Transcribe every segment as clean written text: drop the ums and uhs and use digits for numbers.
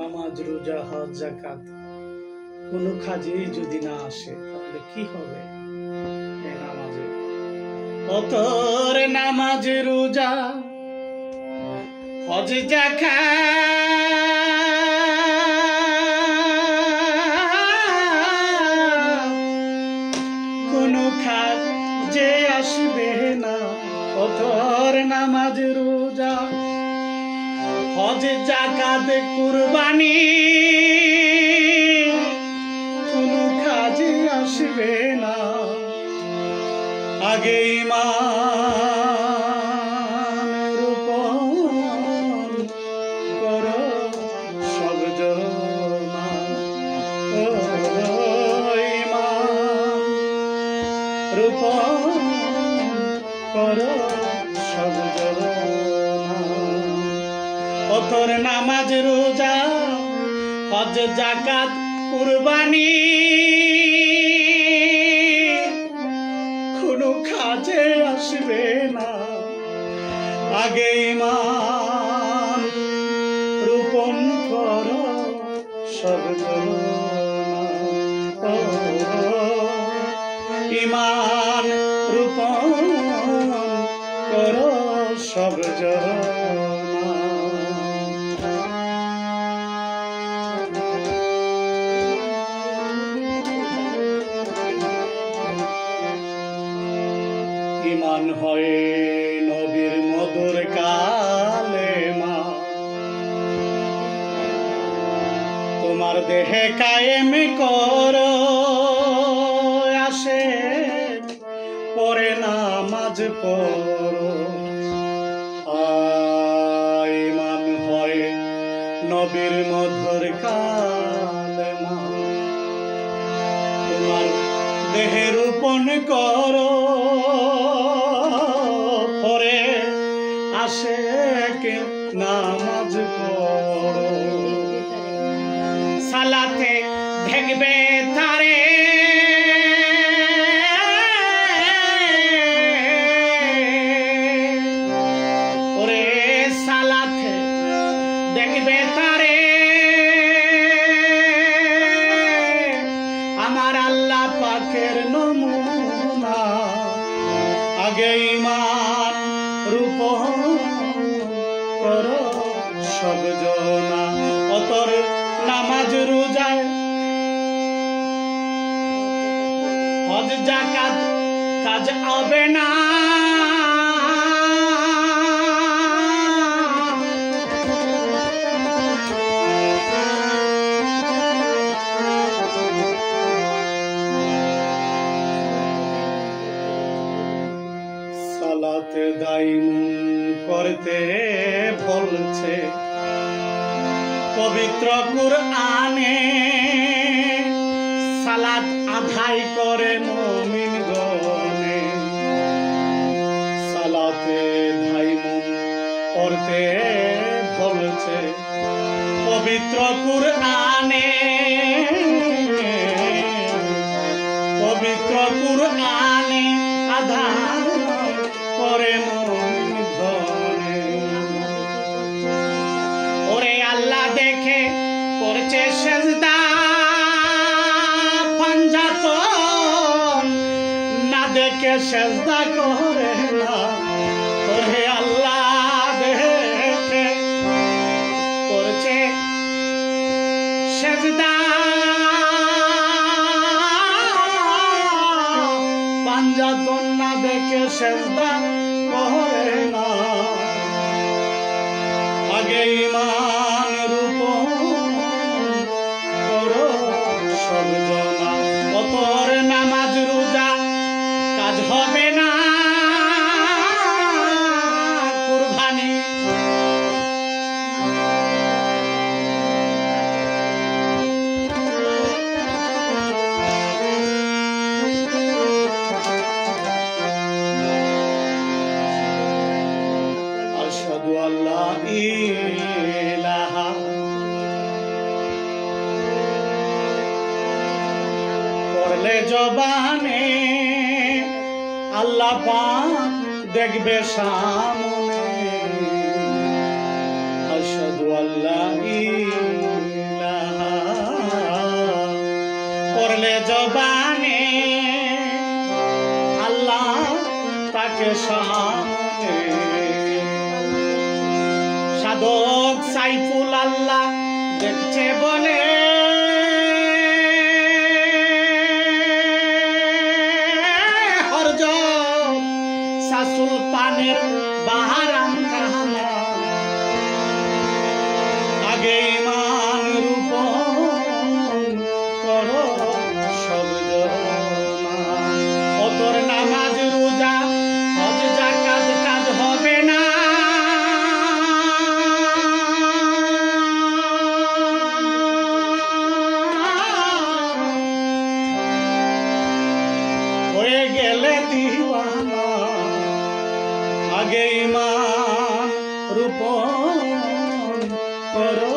নামাজ রোজা হজ যাকাত কোনো কাজেই যদি না আসে তাহলে কি হবে? এই নামাজে অতর নামাজ রোজা হজ যাকাত কোনো কাজে আসবে না। অতর নামাজ রোজা হজ যাকাত কুরবানি কোনো কাজে আসবে না। আগে ঈমানের উপর করো সব জমা, ঈমানের উপর করো সব জমা। অতর নামাজ রোজা হজ যাকাত কুরবানি কোনো কাজে আসবে না। আগে ঈমান রূপণ করো সব জমা, ঈমান রূপণ করো সব জমা। ঈমান হয় নবীর মধুর কালেমা, তোমার দেহে কায়েম করো আসে পরে নামাজ পড়ো। ঈমান হয় নবীর মধুর কালেমা, তোমার দেহে রূপণ করো পরে আসে কে নামাজ পড়ো। সালাতে দেখবে তারে ওরে, সালাতে দেখবে তারে আমার আল্লাহ পাকের নমুনা। আগে ঈমান রূপণ করো সব জনা। অতর নামাজ রোজা হজ যাকাত কাজ হবে না। সালাতে দাইম করতে বলছে পবিত্র কুরআনে, সালাত আদায় করে মুমিন গণে। সালাতে দাইম করতে বলছে পবিত্র কুরআনে, পবিত্র কুরআনে আদায় করে মুমিন গণে। ওরে আল্লাহ দেখে করছে সেজদা, পাঞ্জাতন না দেখে সেজদা করে না। ওরে আল্লাহ দেখে করছে সেজদা, পাঞ্জাতন না দেখে সেজদা করে না। আগে ঈমান রূপণ করো সব জনা। অতর নামাজ রোজা কাজ হবে না। কুরবানি আশহাদু আল্লা ইলাহা পড়লে জবানে আল্লাহ পাক দেখবে সামনে। আশহাদু আল্লা ইলাহা পড়লে জবানে আল্লাহ তাকে সামনে সাধক সাইফুল আল্লাহ দেখছে বলে সুলতানের বাহারাম কাহানা আগে ইমান রূপন করো সব জনা ও তোর নামাজ রোজা হজ যাকাত কাজ হবে না হয়ে গেলে দিওয়ানা আগে ইমান রূপন করো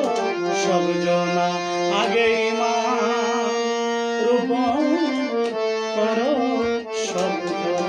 সব জনা আগে ইমান রূপন করো সব জনা